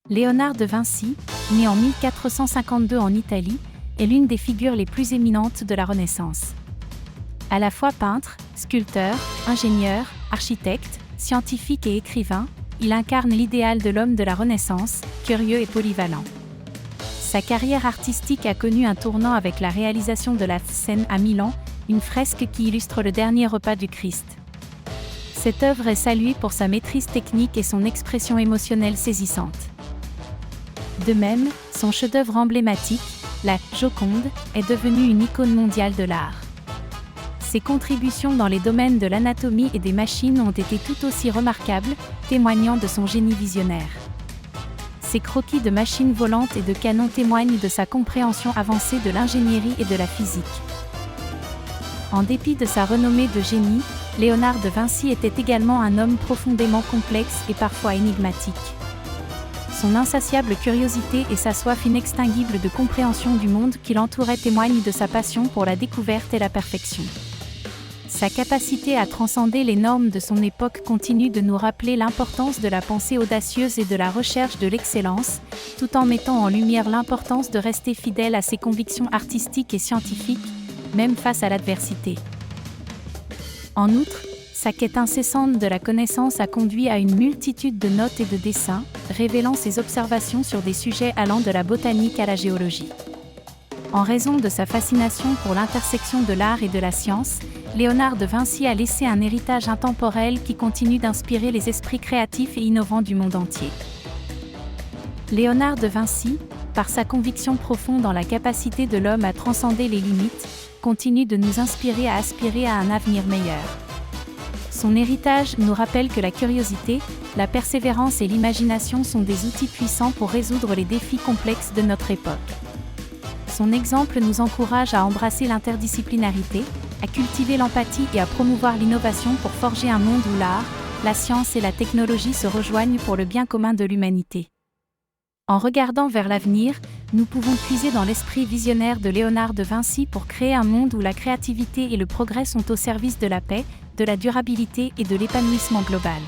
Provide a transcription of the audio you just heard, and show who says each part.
Speaker 1: Léonard de Vinci, né en 1452 en Italie, est l'une des figures les plus éminentes de la Renaissance. À la fois peintre, sculpteur, ingénieur, architecte, scientifique et écrivain, il incarne l'idéal de l'homme de la Renaissance, curieux et polyvalent. Sa carrière artistique a connu un tournant avec la réalisation de la Scène à Milan, une fresque qui illustre le dernier repas du Christ. Cette œuvre est saluée pour sa maîtrise technique et son expression émotionnelle saisissante. De même, son chef-d'œuvre emblématique, la Joconde, est devenue une icône mondiale de l'art. Ses contributions dans les domaines de l'anatomie et des machines ont été tout aussi remarquables, témoignant de son génie visionnaire. Ses croquis de machines volantes et de canons témoignent de sa compréhension avancée de l'ingénierie et de la physique. En dépit de sa renommée de génie, Léonard de Vinci était également un homme profondément complexe et parfois énigmatique. Son insatiable curiosité et sa soif inextinguible de compréhension du monde qui l'entourait témoignent de sa passion pour la découverte et la perfection. Sa capacité à transcender les normes de son époque continue de nous rappeler l'importance de la pensée audacieuse et de la recherche de l'excellence, tout en mettant en lumière l'importance de rester fidèle à ses convictions artistiques et scientifiques, même face à l'adversité. En outre, sa quête incessante de la connaissance a conduit à une multitude de notes et de dessins, révélant ses observations sur des sujets allant de la botanique à la géologie. En raison de sa fascination pour l'intersection de l'art et de la science, Léonard de Vinci a laissé un héritage intemporel qui continue d'inspirer les esprits créatifs et innovants du monde entier. Léonard de Vinci, par sa conviction profonde en la capacité de l'homme à transcender les limites, continue de nous inspirer à aspirer à un avenir meilleur. Son héritage nous rappelle que la curiosité, la persévérance et l'imagination sont des outils puissants pour résoudre les défis complexes de notre époque. Son exemple nous encourage à embrasser l'interdisciplinarité, à cultiver l'empathie et à promouvoir l'innovation pour forger un monde où l'art, la science et la technologie se rejoignent pour le bien commun de l'humanité. En regardant vers l'avenir, nous pouvons puiser dans l'esprit visionnaire de Léonard de Vinci pour créer un monde où la créativité et le progrès sont au service de la paix, de la durabilité et de l'épanouissement global.